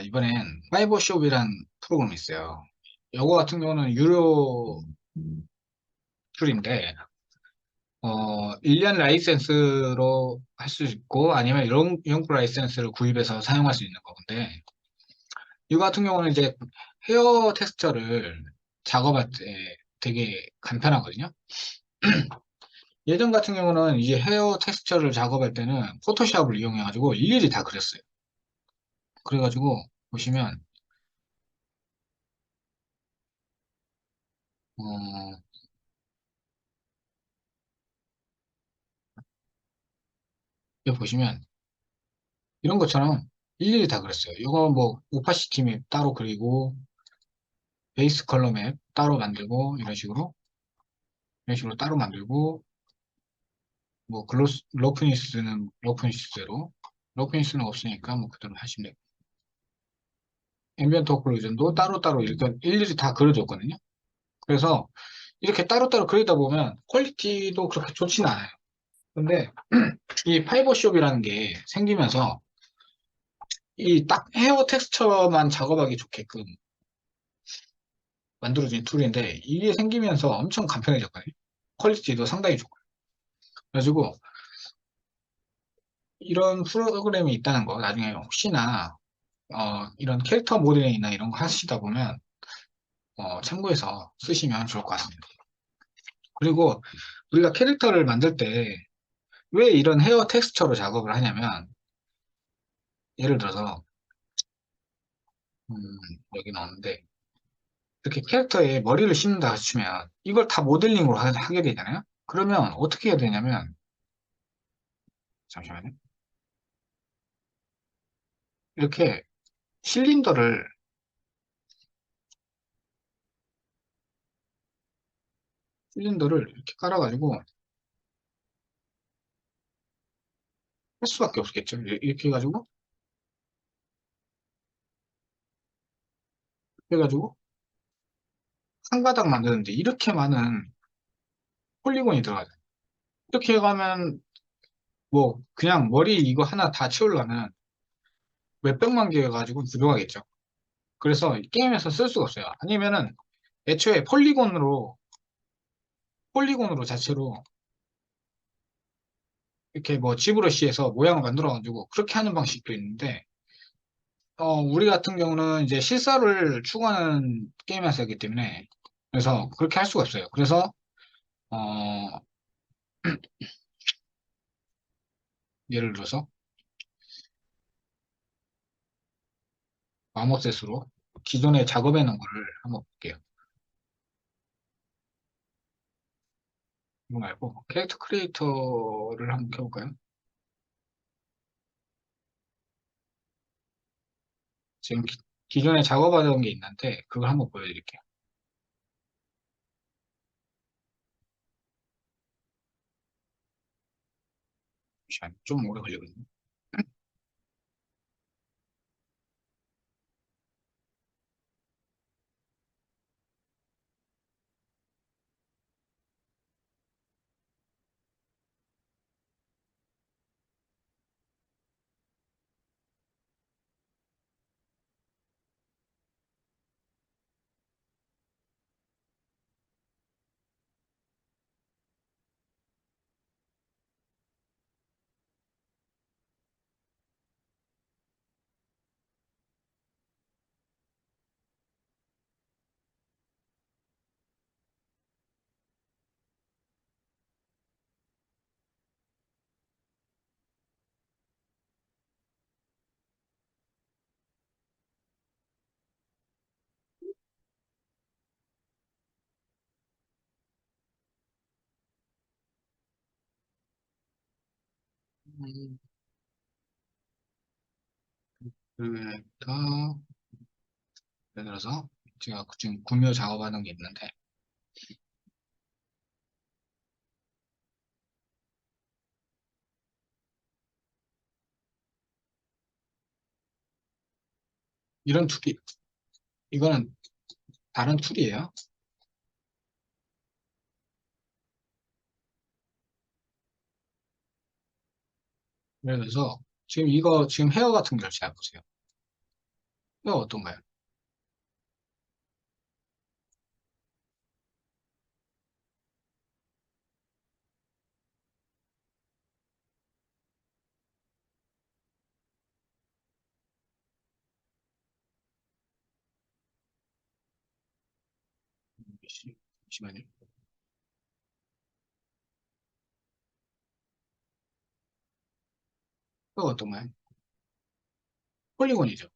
이번엔 파이버숍이란 프로그램이 있어요. 요거 같은 경우는 유료 툴인데, 1년 라이센스로 할 수 있고, 아니면 연구 라이센스를 구입해서 사용할 수 있는 건데, 이거 같은 경우는 이제 헤어 텍스처를 작업할 때 되게 간편하거든요. 예전 같은 경우는 이제 헤어 텍스처를 작업할 때는 포토샵을 이용해가지고 일일이 다 그렸어요. 그래가지고, 보시면, 어, 여기 보시면, 이런 것처럼 일일이 다 그렸어요. 이거 뭐 오파시티 맵 따로 그리고 베이스 컬러 맵 따로 만들고 이런 식으로 따로 만들고 뭐 글로스 러프니스는 러프니스대로 러프니스는 없으니까 뭐 그대로 하시면 되고 앰비언트 오클루전도 따로따로 이렇게 일일이 다 그려줬거든요. 그래서 이렇게 따로따로 그리다 보면 퀄리티도 그렇게 좋지는 않아요. 근데 이 파이버숍이라는 게 생기면서 이 딱 헤어 텍스처만 작업하기 좋게끔 만들어진 툴인데 이게 생기면서 엄청 간편해졌거든요. 퀄리티도 상당히 좋고. 그래가지고 이런 프로그램이 있다는 거 나중에 혹시나 이런 캐릭터 모델링이나 이런 거 하시다 보면 참고해서 쓰시면 좋을 것 같습니다. 그리고 우리가 캐릭터를 만들 때 왜 이런 헤어 텍스처로 작업을 하냐면 예를 들어서 음, 여기 나오는데 이렇게 캐릭터에 머리를 심는다 치면 이걸 다 모델링으로 하게 되잖아요. 그러면 어떻게 해야 되냐면 잠시만요. 이렇게 실린더를 이렇게 깔아가지고 할 수밖에 없겠죠. 이렇게 해가지고 해가지고 한 가닥 만드는데 이렇게 많은 폴리곤이 들어가죠. 이렇게 해가면 뭐 그냥 머리 이거 하나 다 채우려면 몇백만 개 가지고 부족하겠죠. 그래서 이 게임에서 쓸 수가 없어요. 아니면은 애초에 폴리곤으로 자체로 이렇게 뭐 지브러시에서 모양을 만들어가지고 그렇게 하는 방식도 있는데 우리 같은 경우는 이제 실사를 추구하는 게임이었기 때문에 그래서 그렇게 할 수가 없어요. 그래서 어, 예를 들어서 마모셋으로 기존에 작업해 놓은 거를 한번 볼게요. 이거 말고 캐릭터 크리에이터를 한번 켜볼까요? 지금 기존에 작업하던 게 있는데 그걸 한번 보여드릴게요. 잠시만요. 좀 오래 걸리거든요. 음, 크리에이터 예를 들어서 제가 지금 구묘 작업하는 게 있는데 이런 툴이 이거는 다른 툴이에요. 예를 들어서 지금 이거 지금 헤어 같은 걸 잘 보세요. 이거 어떤가요? 잠시만요. 이거 어떤가요? 폴리곤이죠.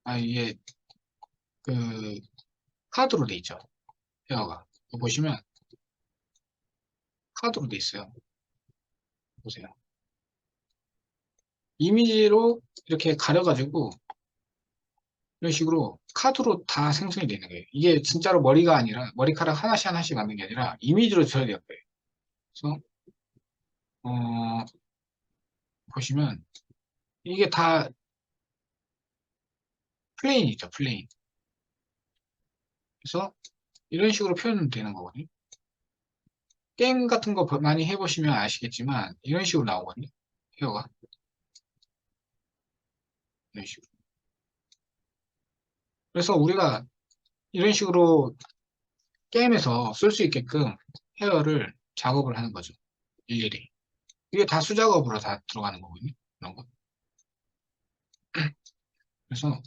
아, 이게 그 카드로 돼 있죠. 헤어가. 이거 보시면 카드로 돼 있어요. 보세요. 이미지로 이렇게 가려가지고 이런 식으로 카드로 다 생성이 되는 거예요. 이게 진짜로 머리가 아니라 머리카락 하나씩 하나씩 만든 게 아니라 이미지로 처리될 거예요. 그래서 어, 보시면 이게 다 플레인이죠, 플레인. 그래서 이런 식으로 표현은 되는 거거든요. 게임 같은 거 많이 해보시면 아시겠지만 이런 식으로 나오거든요. 헤어가 이런 식으로. 그래서 우리가 이런 식으로 게임에서 쓸 수 있게끔 헤어를 작업을 하는 거죠. 일일이. 이게 다 수작업으로 다 들어가는 거거든요. 이런 거. 그래서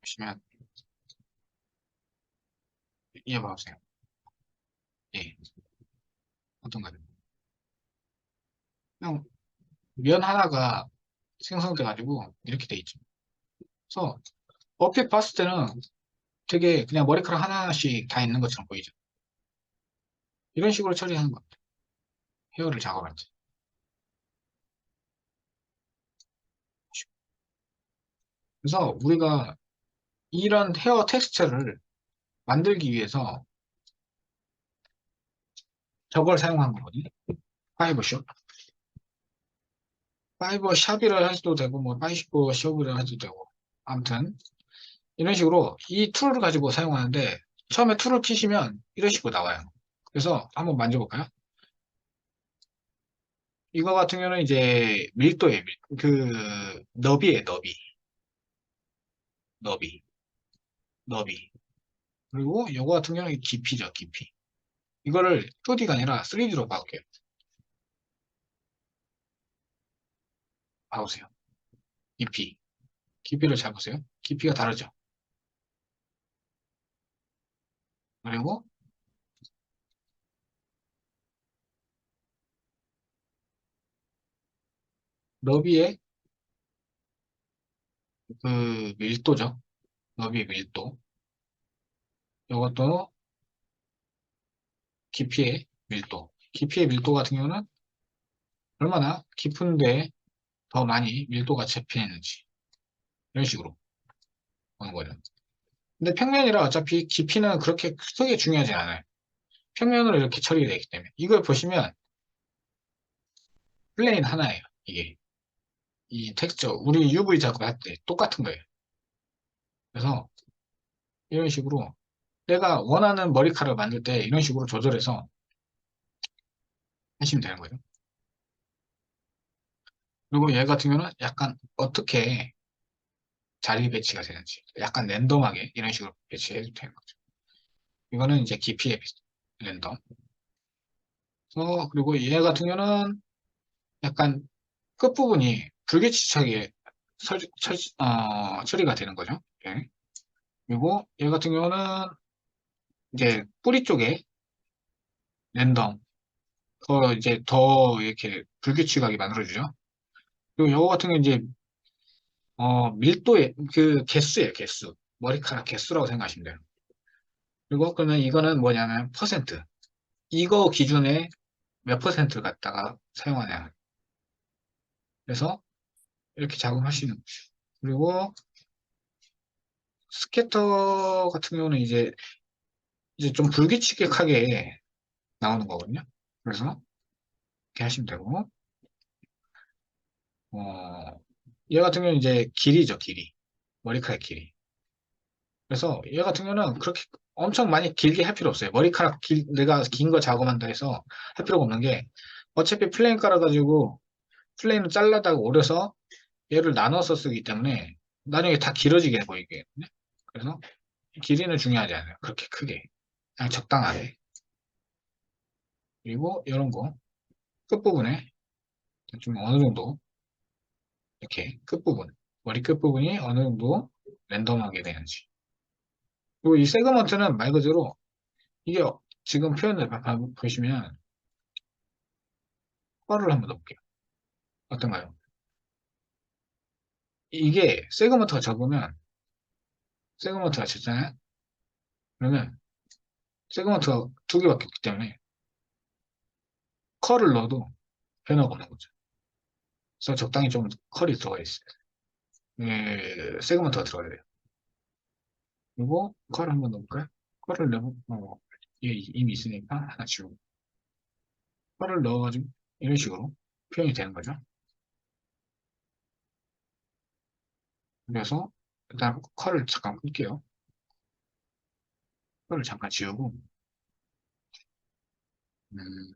보시면 이해 봐보세요. 예, 어떤가요? 그냥 면 하나가 생성돼가지고 이렇게 돼 있죠. 그래서 얼핏 봤을 때는 되게 그냥 머리카락 하나씩 다 있는 것처럼 보이죠. 이런 식으로 처리하는 겁니다. 헤어를 작업할 때. 그래서 우리가 이런 헤어 텍스처를 만들기 위해서 저걸 사용한 거거든요. 파이버샵. 파이버샵이라 해도 되고, 뭐, 파이버샵이라 해도 되고. 아무튼, 이런 식으로 이 툴을 가지고 사용하는데, 처음에 툴을 키시면 이런 식으로 나와요. 그래서 한번 만져볼까요? 이거 같은 경우는 이제 밀도예요. 너비예요, 너비. 너비. 너비. 그리고 이거 같은 경우는 깊이죠, 깊이. 이거를 2D가 아니라 3D로 바꿀게요. 봐보세요. 깊이. 깊이를 잡으세요. 깊이가 다르죠. 그리고 너비의 그 밀도죠. 너비의 밀도. 이것도 깊이의 밀도. 깊이의 밀도 같은 경우는 얼마나 깊은데 더 많이 밀도가 잡히는지. 이런 식으로 보는 거예요. 근데 평면이라 어차피 깊이는 그렇게 크게 중요하지 않아요. 평면으로 이렇게 처리되어 있기 때문에. 이걸 보시면 플레인 하나예요. 이게. 이 텍스처. 우리 UV 작업할 때 똑같은 거예요. 그래서 이런 식으로 내가 원하는 머리카락을 만들 때 이런 식으로 조절해서 하시면 되는 거예요. 그리고 얘 같은 경우는 약간 어떻게 자리 배치가 되는지 약간 랜덤하게 이런 식으로 배치해도 되는 거죠. 이거는 이제 깊이의 랜덤. 그리고 얘 같은 경우는 약간 끝부분이 불규칙하게 처리가 되는 거죠. 예. 그리고 얘 같은 경우는 이제 뿌리 쪽에 랜덤 이제 더 이렇게 불규칙하게 만들어주죠. 그리고 요거 같은 경우는 이제 밀도의 그 개수예요, 개수. 머리카락 개수라고 생각하시면 돼요. 그리고 그러면 이거는 뭐냐면 퍼센트. 이거 기준에 몇 퍼센트를 갖다가 사용하냐. 그래서 이렇게 작업하시는 거죠. 그리고 스캐터 같은 경우는 이제 좀 불규칙하게 나오는 거거든요. 그래서 이렇게 하시면 되고, 어, 얘 같은 경우는 이제 길이죠, 길이. 머리카락 길이. 그래서 얘 같은 경우는 그렇게 엄청 많이 길게 할 필요 없어요. 내가 긴 거 작업한다 해서 할 필요가 없는 게 어차피 플레인 깔아가지고 플레인을 잘라다가 오려서 얘를 나눠서 쓰기 때문에 나중에 다 길어지게 보이게. 그래서 길이는 중요하지 않아요. 그렇게 크게. 그냥 적당하게. 그리고 이런 거 끝부분에 좀 어느 정도 이렇게 끝부분 머리 끝부분이 어느 정도 랜덤하게 되는지. 그리고 이 세그먼트는 말 그대로 이게 지금 표현을 보시면 펄을 한번 넣을게요. 어떤가요? 이게 세그먼트가 적으면 세그먼트가 적잖아요. 그러면 세그먼트가 두 개밖에 없기 때문에 컬을 넣어도 변화가 없는 거죠. 그래서 적당히 좀 컬이 들어가 있어요. 예, 세그먼트가 들어가야 돼요. 그리고 컬을 한번 넣을까요? 컬을 넣으면 이게 이미 있으니까 하나 지우고 컬을 넣어가지고 이런 식으로 표현이 되는 거죠. 그래서 일단 컬을 잠깐 끌게요. 컬을 잠깐 지우고 음,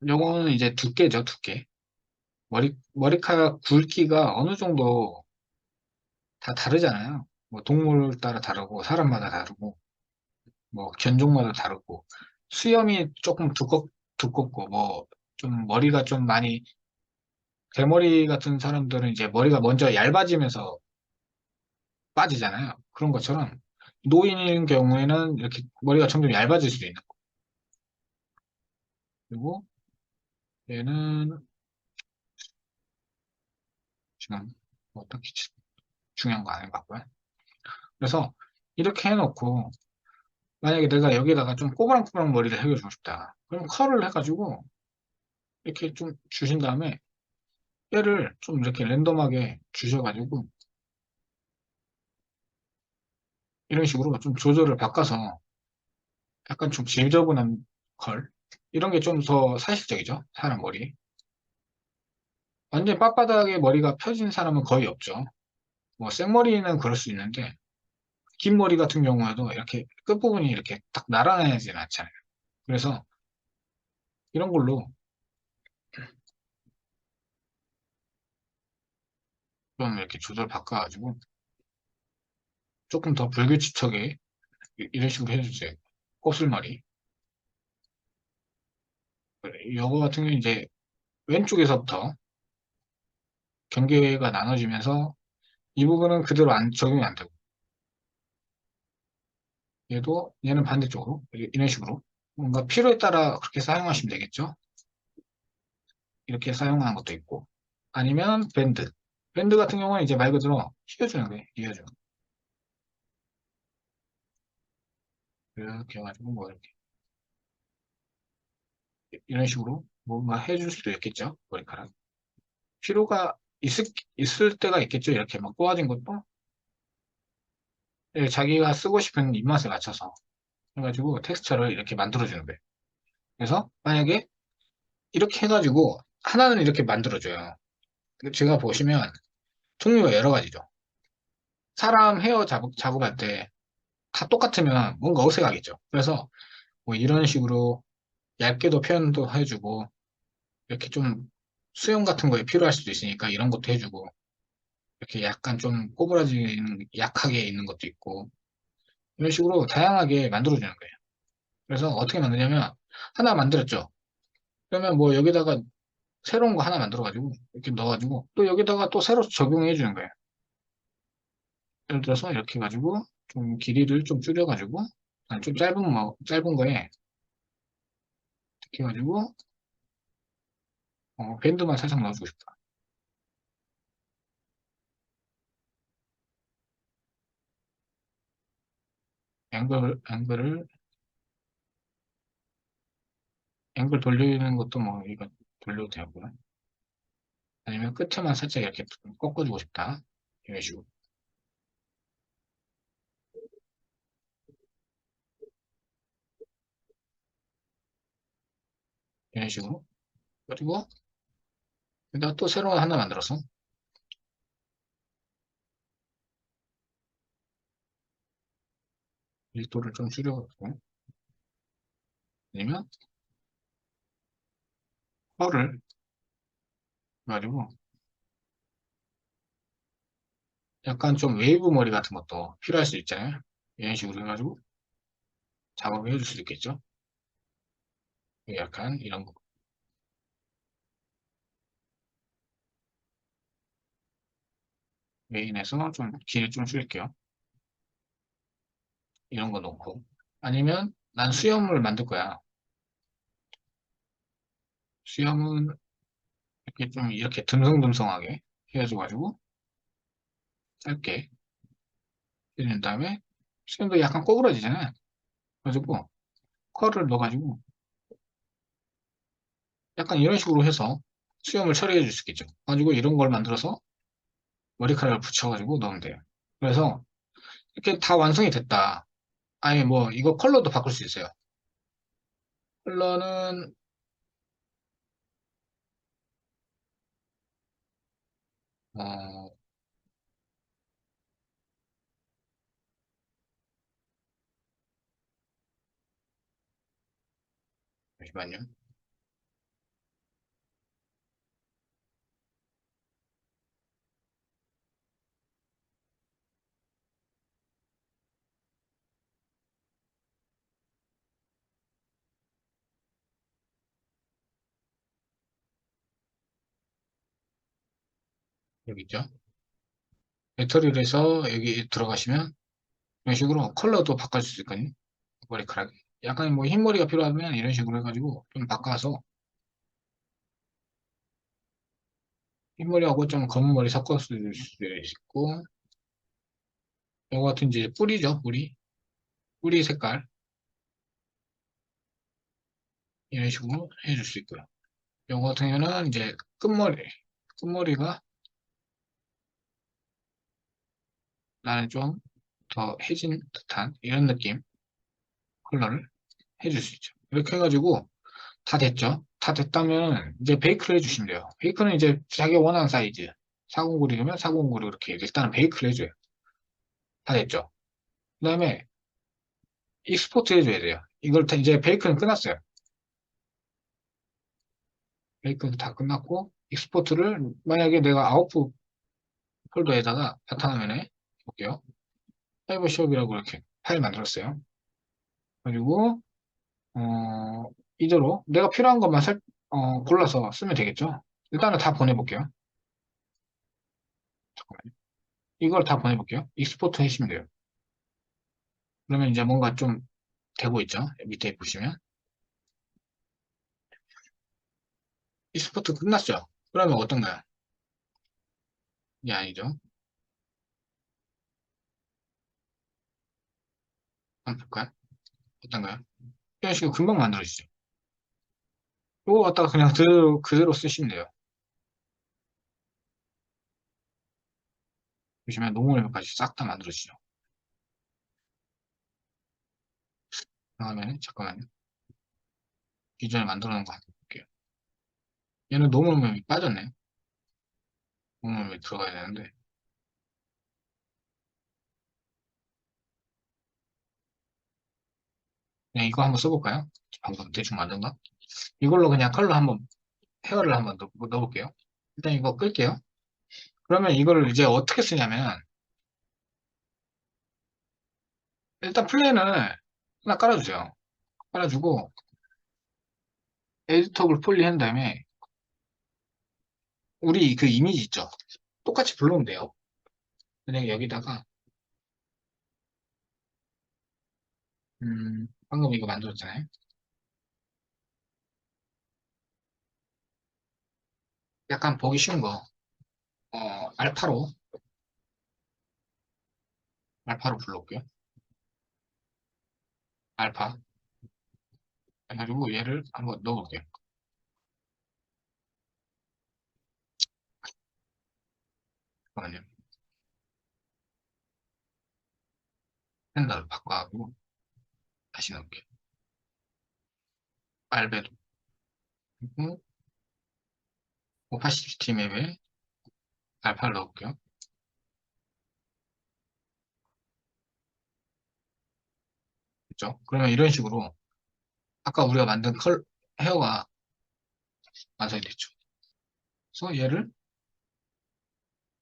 요거는 이제 두께죠, 두께. 머리카락 굵기가 어느 정도 다 다르잖아요. 뭐 동물 따라 다르고 사람마다 다르고 뭐 견종마다 다르고 수염이 조금 두껍고 뭐 좀 머리가 좀 많이 대머리 같은 사람들은 이제 머리가 먼저 얇아지면서 빠지잖아요. 그런 것처럼 노인인 경우에는 이렇게 머리가 점점 얇아질 수도 있는 거. 그리고 얘는 지금 어떻게 중요한 거 아닌 것 같고요. 그래서 이렇게 해놓고 만약에 내가 여기다가 좀 꼬부랑꼬부랑 머리를 해주고 싶다. 그럼 컬을 해가지고 이렇게 좀 주신 다음에 얘를 좀 이렇게 랜덤하게 주셔가지고 이런 식으로 좀 조절을 바꿔서 약간 좀 지저분한 컬 이런 게 좀 더 사실적이죠. 사람 머리. 완전 빳빳하게 머리가 펴진 사람은 거의 없죠. 뭐 생머리는 그럴 수 있는데 긴 머리 같은 경우에도 이렇게 끝부분이 이렇게 딱 날아다니지는 않잖아요. 그래서 이런 걸로 좀 이렇게 조절 바꿔가지고 조금 더 불규칙하게 이런 식으로 해주세요. 곱슬머리. 요거 같은 경우는 이제 왼쪽에서부터 경계가 나눠지면서 이 부분은 그대로 적용이 안 되고 얘는 반대쪽으로 이런 식으로 뭔가 필요에 따라 그렇게 사용하시면 되겠죠. 이렇게 사용하는 것도 있고 아니면 밴드 같은 경우는 이제 말 그대로 휘어주는 거예요. 휘어주는 거. 이렇게 해가지고 뭐 이렇게 이런 식으로 뭔가 해줄 수도 있겠죠. 머리카락 필요가 있을 때가 있겠죠. 이렇게 막 꼬아진 것도 자기가 쓰고 싶은 입맛에 맞춰서 해가지고 텍스처를 이렇게 만들어주는 거예요. 그래서 만약에 이렇게 해가지고 하나는 이렇게 만들어줘요. 제가 보시면 종류가 여러 가지죠. 사람 헤어 작업할 때 다 똑같으면 뭔가 어색하겠죠. 그래서 뭐 이런 식으로 얇게도 표현도 해주고 이렇게 좀 수영 같은 거에 필요할 수도 있으니까 이런 것도 해주고 이렇게 약간 좀 꼬부라지는 약하게 있는 것도 있고 이런 식으로 다양하게 만들어주는 거예요. 그래서 어떻게 만드냐면 하나 만들었죠. 그러면 뭐 여기다가 새로운 거 하나 만들어가지고 이렇게 넣어가지고 또 여기다가 또 새로 적용해 주는 거예요. 예를 들어서 이렇게 해가지고 좀 길이를 좀 줄여가지고 아니, 좀 짧은 거에 이렇게 해가지고 밴드만 살짝 넣어주고 싶다. 앵글을 앵글 돌리는 것도 뭐 이거 돌려도 되고요. 아니면 끝에만 살짝 이렇게 꺾어주고 싶다. 이런 식으로 이런 식으로 그리고 여기다 또 새로운 거 하나 만들어서 밀도를 좀 줄여가지고 아니면 펄을 가지고 약간 좀 웨이브 머리 같은 것도 필요할 수 있잖아요. 이런 식으로 해가지고 작업을 해줄 수도 있겠죠. 약간 이런 거 메인에서 좀 길을 좀 줄일게요. 이런 거 놓고 아니면 난 수염을 만들 거야. 수염은 이렇게 좀 이렇게 듬성듬성하게 해가지고 짧게 해준 다음에 수염도 약간 꼬부러지잖아요. 그래가지고 컬을 넣어가지고 약간 이런 식으로 해서 수염을 처리해 줄 수 있겠죠. 가지고 이런 걸 만들어서 머리카락을 붙여가지고 넣으면 돼요. 그래서 이렇게 다 완성이 됐다. 아니 뭐 이거 컬러도 바꿀 수 있어요. 컬러는 어 잠시만요. 여기 있죠. 배터리를 해서 여기 들어가시면 이런 식으로 컬러도 바꿀 수 있거든요. 머리카락이. 약간 뭐 흰머리가 필요하면 이런 식으로 해가지고 좀 바꿔서 흰머리하고 좀 검은 머리 섞어 쓸 수도 있고 이거 같은 이제 뿌리죠, 뿌리. 뿌리 색깔 이런 식으로 해줄 수 있고요. 이거 같은 경우는 이제 끝머리가 나는 좀 더 해진 듯한 이런 느낌 컬러를 해줄 수 있죠. 이렇게 해가지고 다 됐죠. 다 됐다면 이제 베이크를 해주시면 돼요. 베이크는 이제 자기가 원하는 사이즈 409이면 409로 이렇게 일단은 베이크를 해줘요. 다 됐죠. 그 다음에 익스포트 해줘야 돼요. 이걸 다 이제 베이크는 끝났어요. 베이크는 다 끝났고 익스포트를 만약에 내가 아웃풋 폴더에다가 바탕화면에 볼게요. 파이버숍이라고 이렇게 파일 만들었어요. 그리고 이대로 내가 필요한 것만 골라서 쓰면 되겠죠. 일단은 다 보내볼게요. 잠깐만요. 이걸 다 보내볼게요. 익스포트 해주시면 돼요. 그러면 이제 뭔가 좀 되고 있죠. 밑에 보시면 익스포트 끝났죠. 그러면 어떤가요? 이게 아니죠. 한번 볼까요? 어떤가요? 이런 식으로 금방 만들어지죠. 이거 갖다가 그냥 그대로 쓰시면 돼요. 보시면 노멀까지 싹 다 만들어지죠. 다음에 잠깐만요. 기존에 만들어 놓은 거 한번 볼게요. 얘는 노멀이 빠졌네. 노멀이 들어가야 되는데 그냥 이거 한번 써볼까요? 방금 대충 만든 거. 이걸로 그냥 컬러 한번 헤어를 한번 넣어볼게요. 일단 이거 끌게요. 그러면 이거를 이제 어떻게 쓰냐면 일단 플랜을 하나 깔아주세요. 깔아주고 에디터블 폴리 한 다음에 우리 그 이미지 있죠? 똑같이 불러오면 돼요. 그냥 여기다가 방금 이거 만들었잖아요. 약간 보기 쉬운 거 알파로 불러올게요. 알파 해가지고 얘를 한번 넣어볼게요. 잠깐만요. 펜더를 바꿔가지고 다시 넣을게요. 알베도 그리고 오파시티 맵에 알파를 넣을게요. 그죠? 그러면 이런 식으로 아까 우리가 만든 헤어가 완성이 됐죠. 그래서 얘를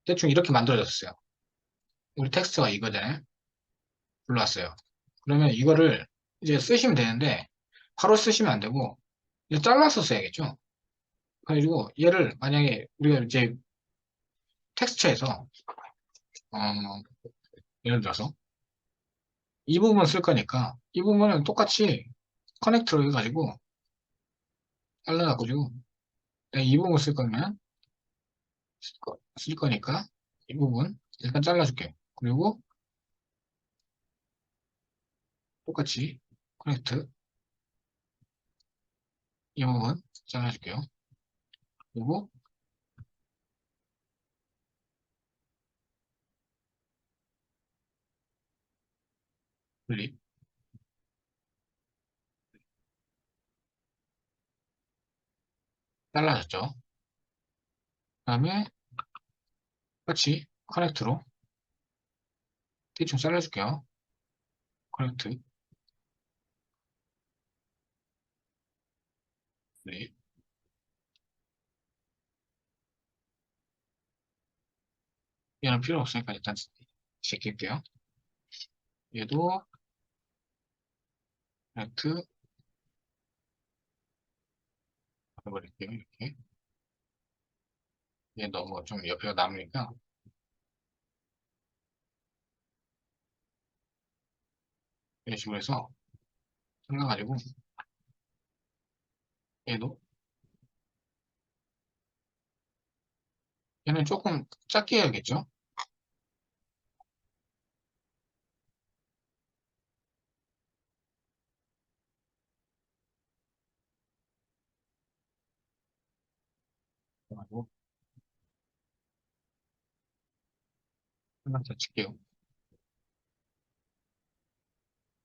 대충 이렇게 만들어졌어요. 우리 텍스트가 이거잖아요. 불러왔어요. 그러면 이거를 이제 쓰시면 되는데 바로 쓰시면 안 되고 이제 잘라서 써야겠죠. 그래가지고 얘를 만약에 우리가 이제 텍스처에서 예를 들어서 이 부분 쓸 거니까 이 부분은 똑같이 커넥트로 해가지고 잘라가지고 내가 이 부분 쓸 거면 쓸 거니까 이 부분 일단 잘라줄게요. 그리고 똑같이 커넥트 이 부분 잘라줄게요. 그리고 분리 잘라졌죠. 그 다음에 똑같이 커넥트로 대충 잘라줄게요. 커넥트 분리 얘는 필요 없으니까 일단 제낄게요. 얘도 커넥트 해버릴게요. 이렇게 얘 너무 좀 옆에가 남으니까 이런 식으로 해서 잘라가지고 얘도 얘는 조금 작게 해야겠죠? 그래가지고 하나 더 칠게요.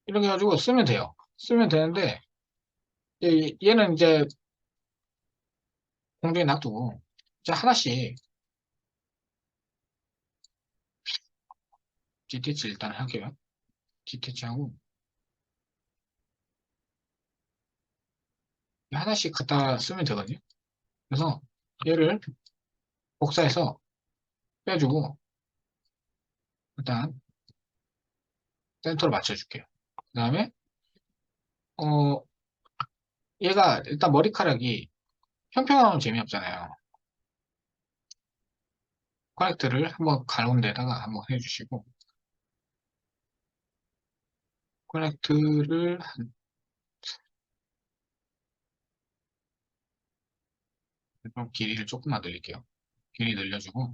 이렇게 해가지고 쓰면 돼요. 쓰면 되는데 얘는 이제 공중에 놔두고 이제 하나씩 디테치 일단 할게요. 디테치하고 하나씩 갖다 쓰면 되거든요. 그래서 얘를 복사해서 빼주고 일단 센터로 맞춰줄게요. 그 다음에 어 얘가 일단 머리카락이 평평하면 재미없잖아요. 커넥트를 한번 가운데다가 한번 해주시고 커넥트를 좀 길이를 조금만 늘릴게요. 길이 늘려주고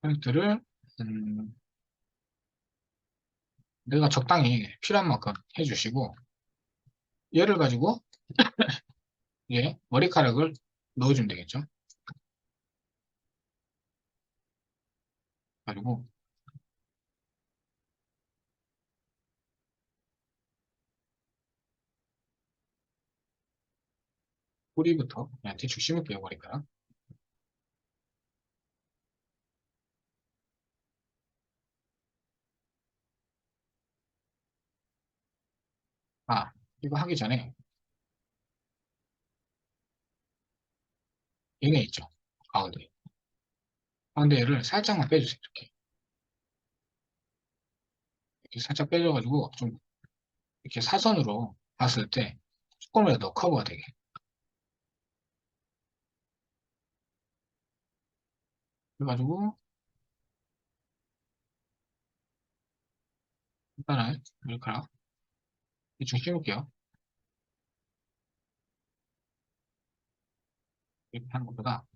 커넥트를 내가 적당히 필요한 만큼 해주시고 얘를 가지고 얘 머리카락을 넣어주면 되겠죠. 그리고 뿌리부터 그냥 대충 심을게요. 머리카락. 아, 이거 하기 전에 얘네 있죠. 가운데. 가운데 얘를 살짝만 빼주세요. 이렇게 살짝 빼줘가지고 좀 이렇게 사선으로 봤을 때 조금이라도 커버가 되게. 그래가지고 일단은 머리카락 대충 심을게요. 이렇게 하는 것보다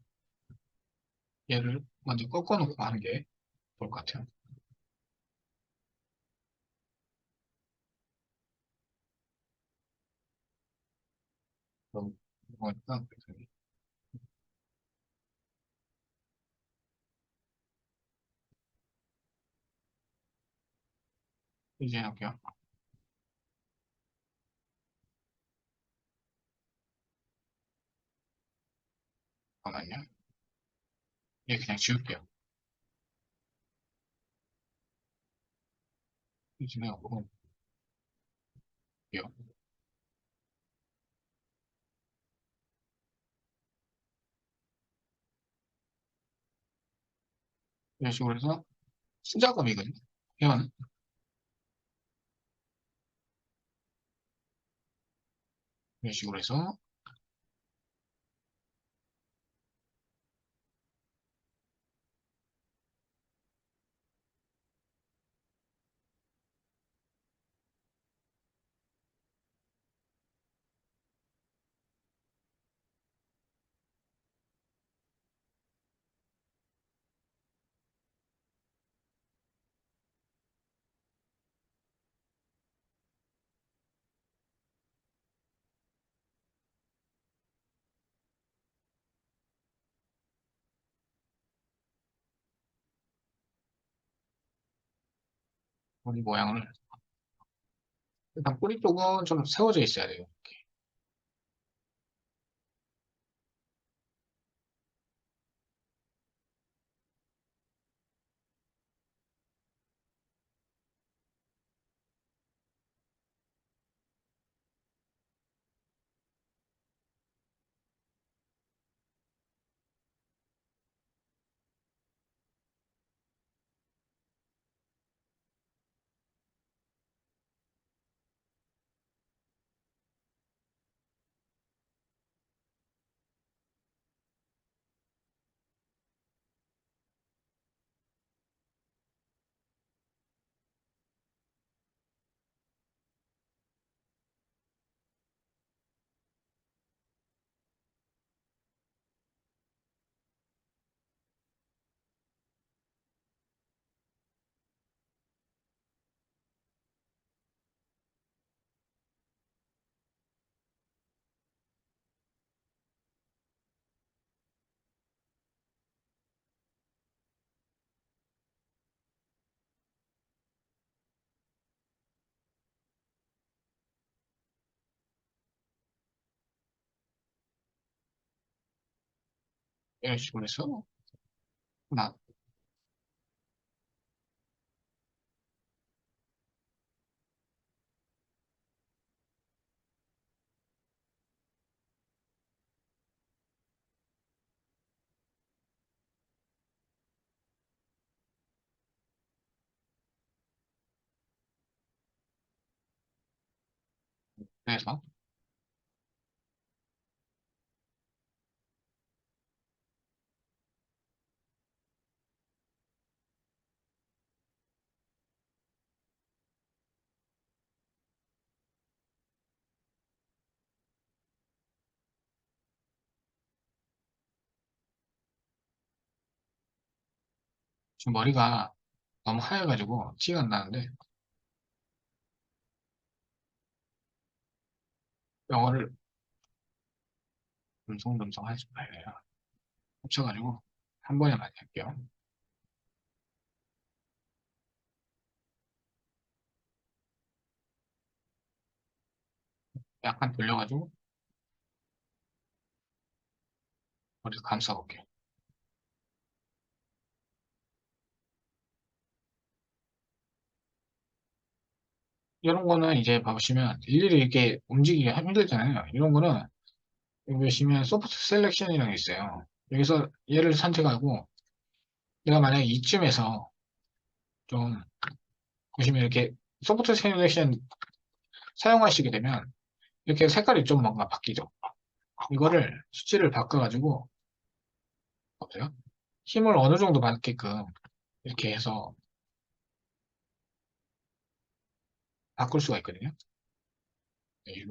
얘를 먼저 꺾어놓고 하는 게 좋을 것 같아요. 너무 무거우니까 이제 할게요. 잠깐만요. 얘 그냥 지울게요. 이제 내가 먹을게요. 이런 식으로 해서 수작업이거든요. 이건 이런 식으로 해서 머리 모양을 일단 뿌리 쪽은 좀 세워져 있어야 돼요. 이런 식으로 해서 하나, 그래서 지금 머리가 너무 하얘가지고 티가 안 나는데 영어를 듬성듬성 하지 말아요. 합쳐가지고 한 번에 많이 할게요. 약간 돌려가지고 머리 감싸볼게요. 이런 거는 이제 봐보시면 일일이 이렇게 움직이기 힘들잖아요. 이런 거는 여기 보시면 소프트 셀렉션이라는 게 있어요. 여기서 얘를 선택하고 내가 만약에 이쯤에서 좀 보시면 이렇게 소프트 셀렉션 사용하시게 되면 이렇게 색깔이 좀 뭔가 바뀌죠. 이거를 수치를 바꿔가지고 보세요. 힘을 어느 정도 받게끔 이렇게 해서 바꿀 수가 있거든요. 네,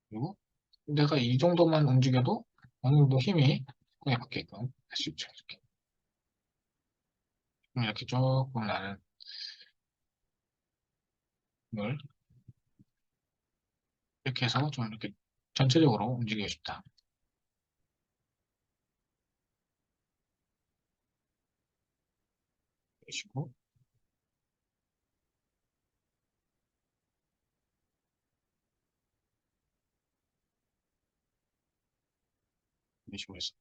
그리고 내가 이 정도만 움직여도 어느 정도 힘이 크게 받게끔 할 수 있죠. 이렇게 조금 나는 힘을 이렇게 해서 좀 이렇게 전체적으로 움직이고 싶다. 그러시고 이런 식으로 해서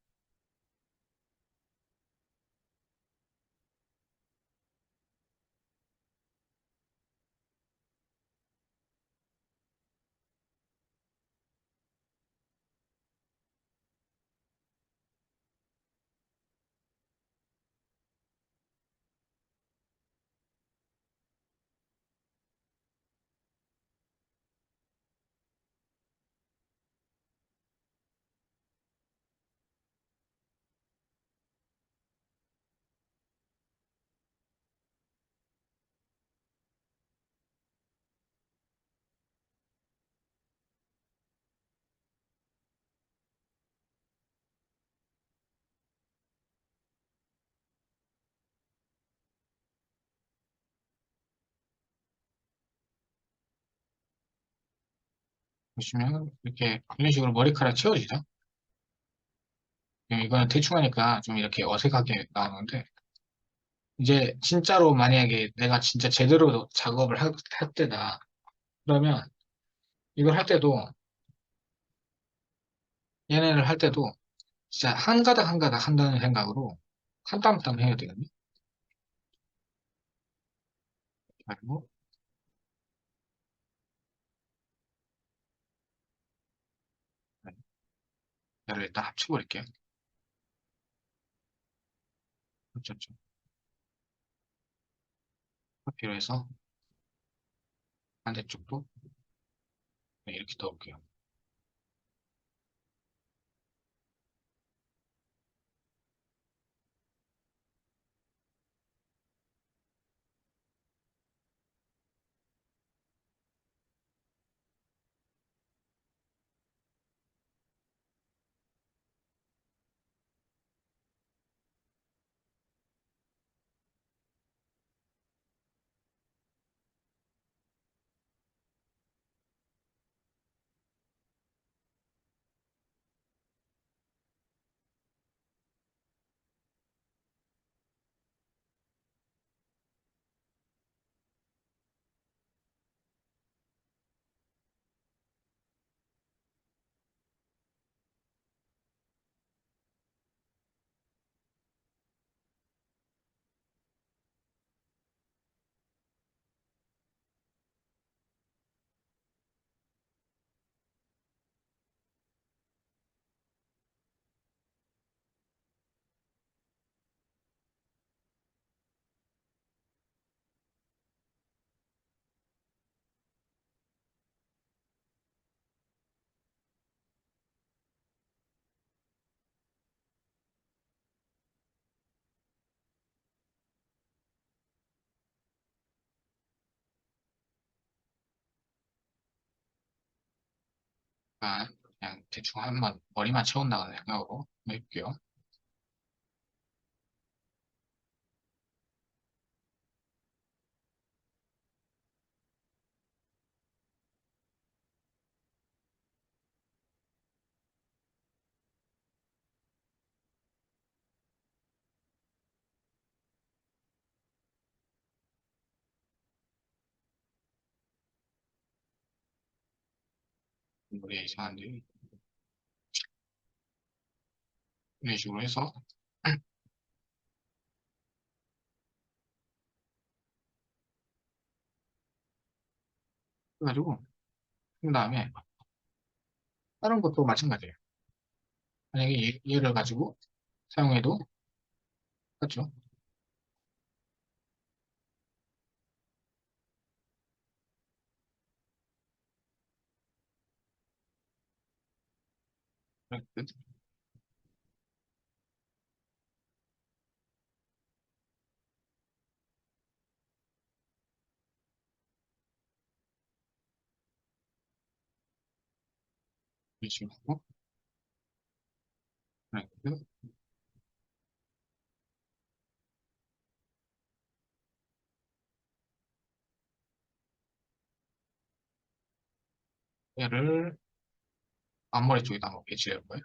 보시면 이렇게 이런 식으로 머리카락 채워지죠. 이거는 대충 하니까 좀 이렇게 어색하게 나오는데 이제 진짜로 만약에 내가 진짜 제대로 작업을 할 때다. 그러면 이걸 할 때도 얘네를 할 때도 진짜 한 가닥 한 가닥 한다는 생각으로 한 땀 한 땀 해야 되거든요. 그리고 얘를 일단 합쳐버릴게요. 합쳤죠. 커피로 해서 반대쪽도 네, 이렇게 넣을게요. 그냥 대충 한번 머리만 채운다는 생각으로 해볼게요. 머리에 이상한데 이런 식으로 해서 해가지고 그 다음에 다른 것도 마찬가지예요. 만약에 얘를 가지고 사용해도 맞죠? 이런 식으로 하고 이렇게 얘를 앞머리 쪽에다 한번 배치해 볼까요?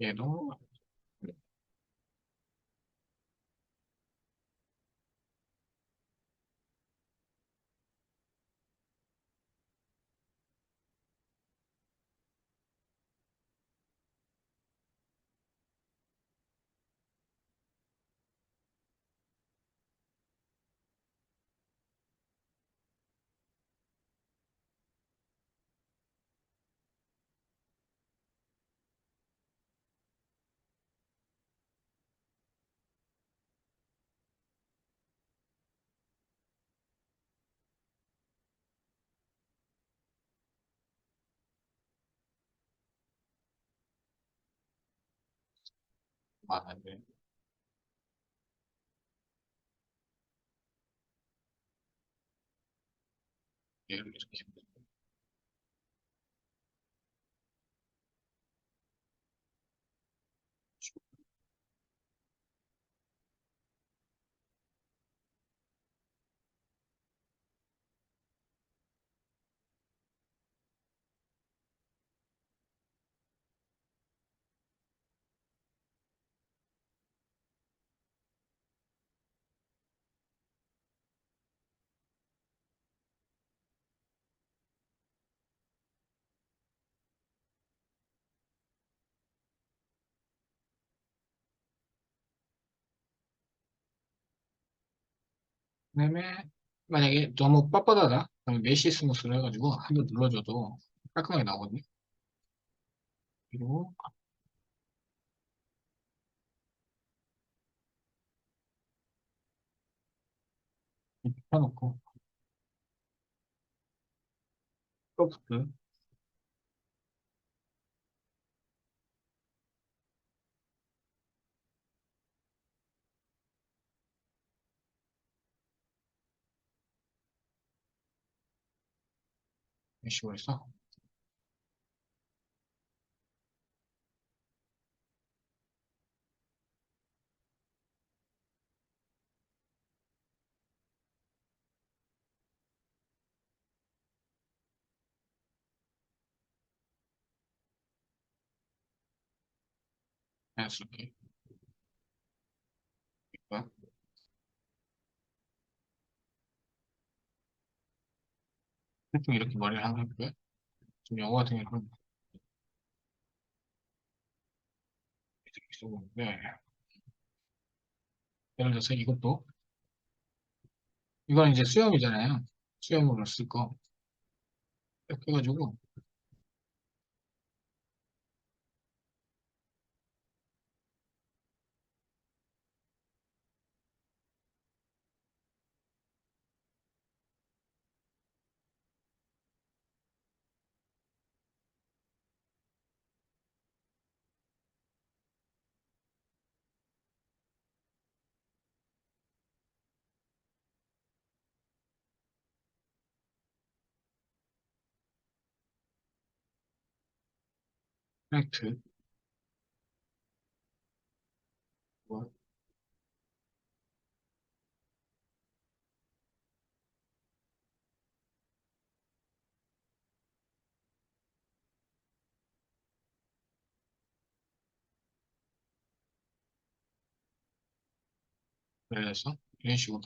얘도 많은데, 얘를 이렇게. 그다음에, 만약에 너무 빳빳하다? 그럼 메시 스무스를 해가지고 한 번 눌러줘도 깔끔하게 나오거든요. 그리고 이렇게 펴놓고, 소프트, 이런 식으로 해서, 자연스럽게. 있고요. 보통 이렇게 머리를 하고 있고요. 지금 영어 같은 경우는 이렇게 쓰고 있는데, 예를 들어서 이것도, 이건 이제 수염이잖아요. 수염으로 쓸 거. 이렇게 해가지고, 프렉트, 뭐, 그래서 이런 식으로.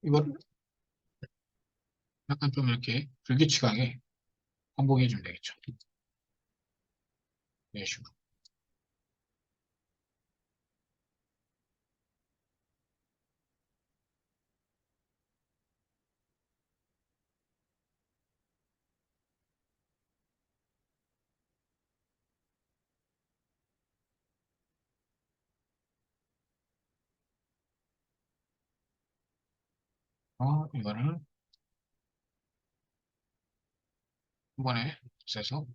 이걸 약간 좀 이렇게 불규칙하게 반복해 주면 되겠죠. 이런 식으로. 이거를 한 번에 써서,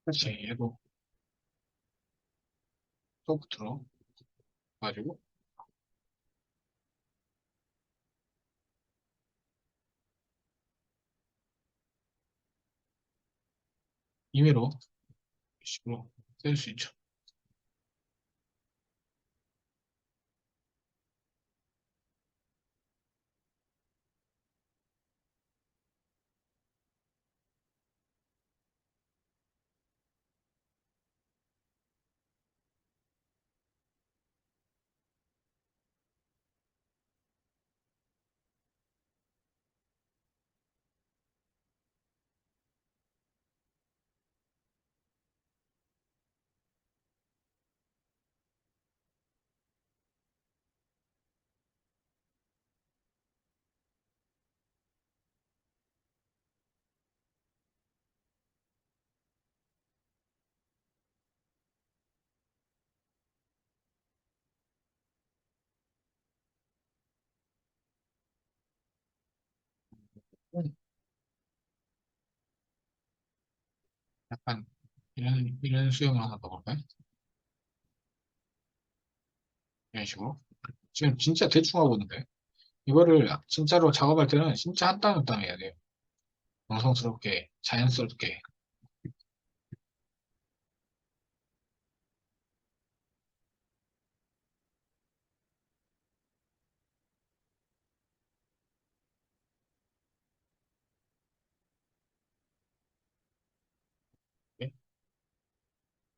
그렇지. 얘도 소프트로 가지고, 임의로 식으로 쓸 수 있죠. 약간 이런 수영을 하나 넣어볼까요? 이런 식으로. 지금 진짜 대충 하고 있는데 이거를 진짜로 작업할 때는 진짜 한 땀 한 땀 해야 돼요. 정성스럽게 자연스럽게.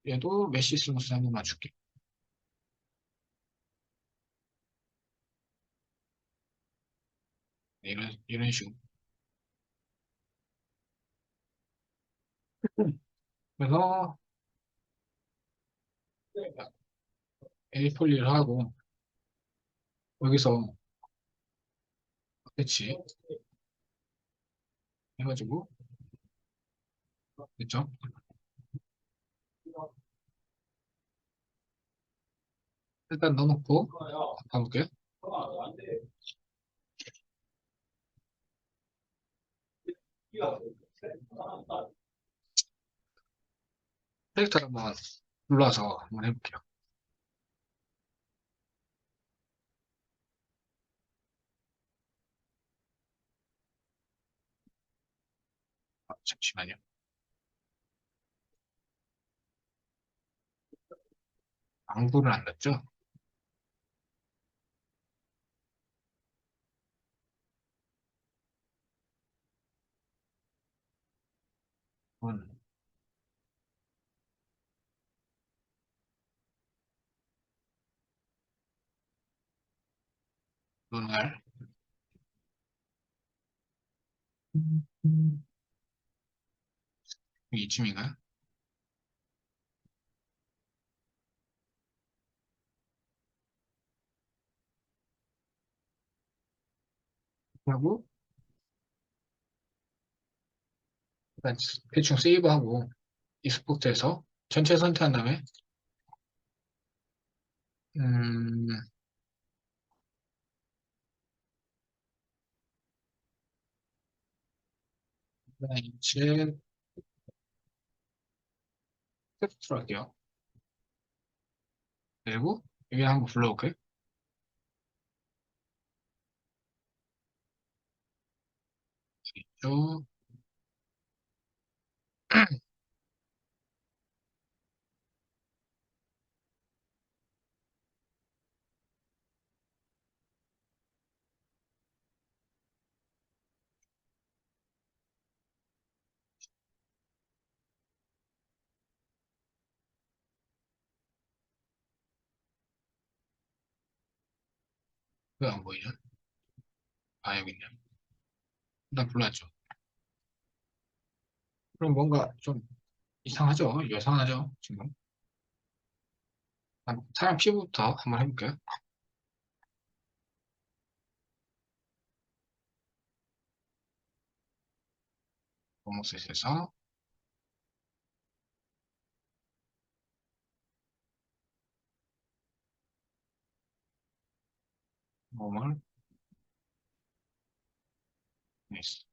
얘도 메시 스무스 한 번만 줄게. 네, 이런 식으로. 그래서 A4를 하고 여기서 배치 해가지고 됐죠? 일단 넣어놓고 가볼게요. 캐릭터를 한번 눌러서 한번 해볼게요. 잠시만요. 방구를 안 넣었죠? 음, 눈알 이쯤인가요? 하고 일단 대충 세이브하고 익스포트해서 전체 선택한 다음에 음, 이제 텍스트로 할게요. 그리고 여기 한번 불러볼게요. 쭉 왜 안 보이죠? 아, 여기 있네요. 일단 불렀죠. 그럼 뭔가 좀 이상하죠? 여상하죠? 지금. 사람 피부부터 한번 해볼게요. 검은색에서 몸을 했어.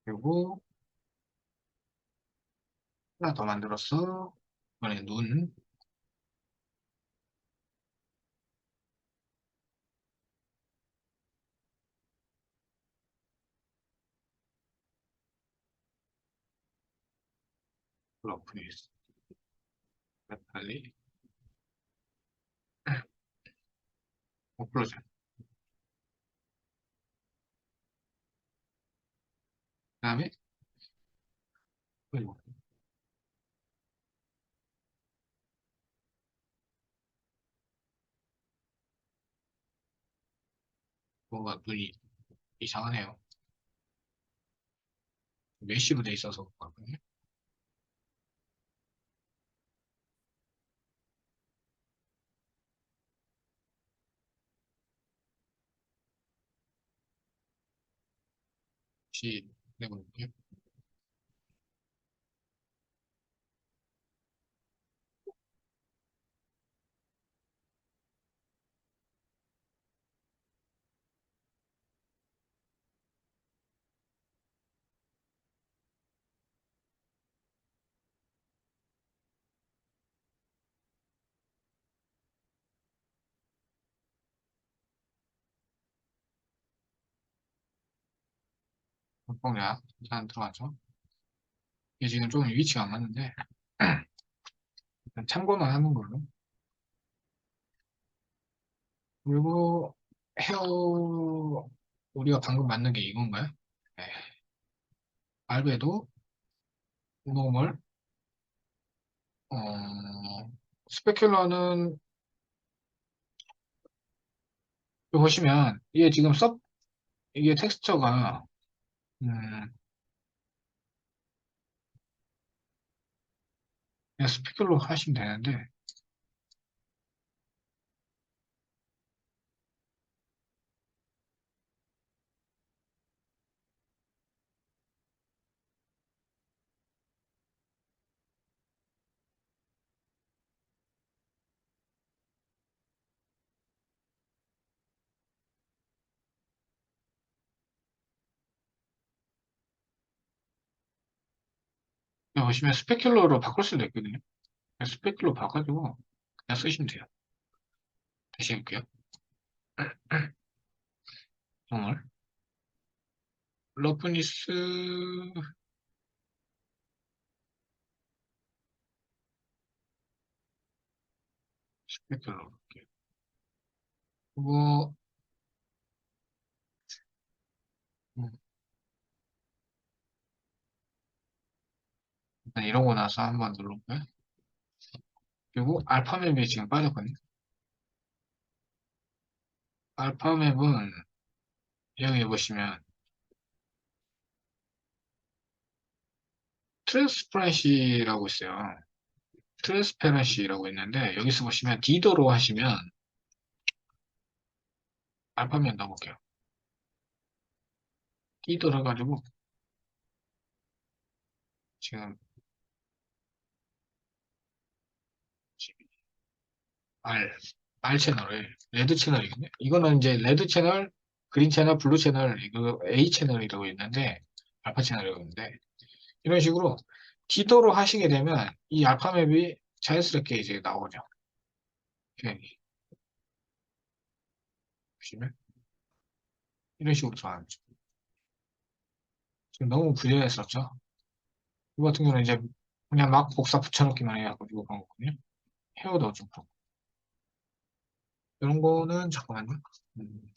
그리고 하나 더 만들었어. 이번에 눈. 러프니스. 빨리. 오클로전. 그다음에 그리고 뭔가 눈이 이상하네요. 메쉬로 돼 있어서 그런가? 혹시 내볼게요. 공략 일단 들어가죠. 이게 지금 좀 위치가 안 맞는데 일단 참고만 하는 걸로. 그리고 헤어 우리가 방금 만든 게 이건가요? 네. 알베도 노멀 스페큘러는 여기 보시면 이게 지금 이게 텍스처가 음, 그냥 스페큘러 하시면 되는데 여기 보시면 스페큘러로 바꿀 수도 있거든요. 스페큘러 바꿔가지고 그냥 쓰시면 돼요. 다시 해볼게요. 노멀 러프니스 스페큘러 볼게요. 그리고 음, 일단 이러고 나서 한번 눌러볼까요? 그리고 알파맵이 지금 빠졌거든요. 알파맵은 여기 보시면 트랜스퍼런시라고 있어요. 트랜스페런시라고 있는데 여기서 보시면 디도로 하시면 알파벳 넣어볼게요. 디도로 해가지고 지금 R, R 채널을 레드 채널이거든요. 이거는 이제 레드 채널, 그린 채널, 블루 채널, 이거 A 채널이라고 있는데 알파 채널이라고 있는데 이런 식으로 디도로 하시게 되면 이 알파맵이 자연스럽게 이제 나오죠. 표현이. 보시면 이런 식으로 들어가죠. 지금 너무 부자연스럽죠? 이거 같은 경우는 이제 그냥 막 복사 붙여넣기만 해가지고 그런 거거든요. 헤어도 좀 그렇고. 이런 거는 잠깐만요. 음,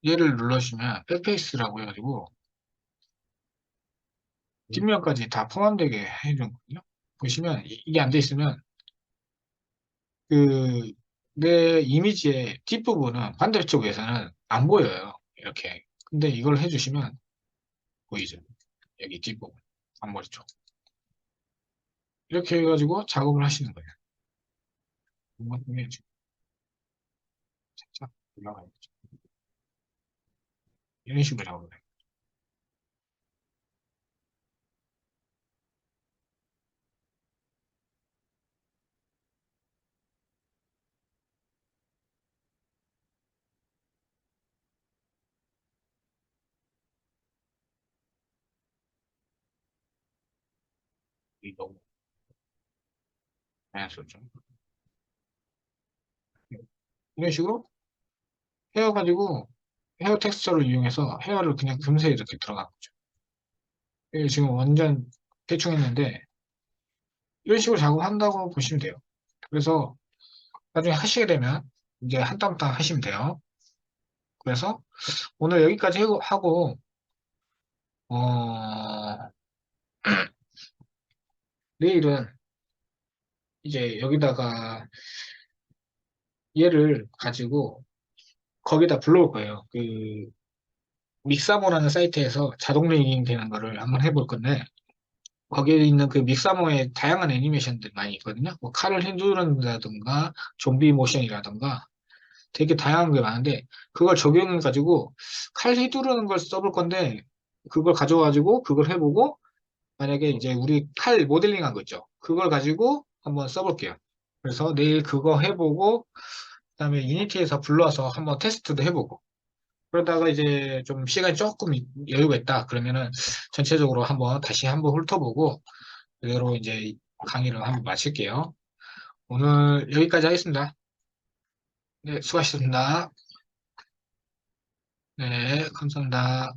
얘를 눌러주시면 백페이스라고 해가지고 뒷면까지 다 포함되게 해주거든요. 보시면 이게 안 돼 있으면 그 내 이미지의 뒷부분은 반대쪽에서는 안 보여요. 이렇게. 근데 이걸 해주시면 보이죠. 여기 뒷부분, 앞머리 쪽. 이렇게 해가지고 작업을 하시는 거예요. 뭔가 중에 살짝 올라가야죠. 이런 식으로 잡으면 돼요. 이 너무 자연스럽죠. 이런 식으로 헤어 가지고 헤어 텍스처를 이용해서 헤어를 그냥 금세 이렇게 들어간 거죠. 이게 지금 완전 대충 했는데 이런 식으로 작업한다고 보시면 돼요. 그래서 나중에 하시게 되면 이제 한 땀 한 땀 하시면 돼요. 그래서 오늘 여기까지 하고 어, 내일은 이제 여기다가 얘를 가지고 거기다 불러올 거예요. 그 믹사모라는 사이트에서 자동 리깅 되는 거를 한번 해볼 건데 거기에 있는 그 믹사모에 다양한 애니메이션들이 많이 있거든요. 뭐 칼을 휘두른다든가 좀비 모션이라든가 되게 다양한 게 많은데 그걸 적용해 가지고 칼 휘두르는 걸 써볼 건데 그걸 가져가지고 그걸 해보고 만약에 이제 우리 칼 모델링 한 거 있죠. 그걸 가지고 한번 써볼게요. 그래서 내일 그거 해보고 그다음에 유니티에서 불러서 한번 테스트도 해보고 그러다가 이제 좀 시간이 조금 여유가 있다 그러면은 전체적으로 한번 다시 한번 훑어보고 그대로 이제 강의를 한번 마칠게요. 오늘 여기까지 하겠습니다. 네, 수고하셨습니다. 네, 감사합니다.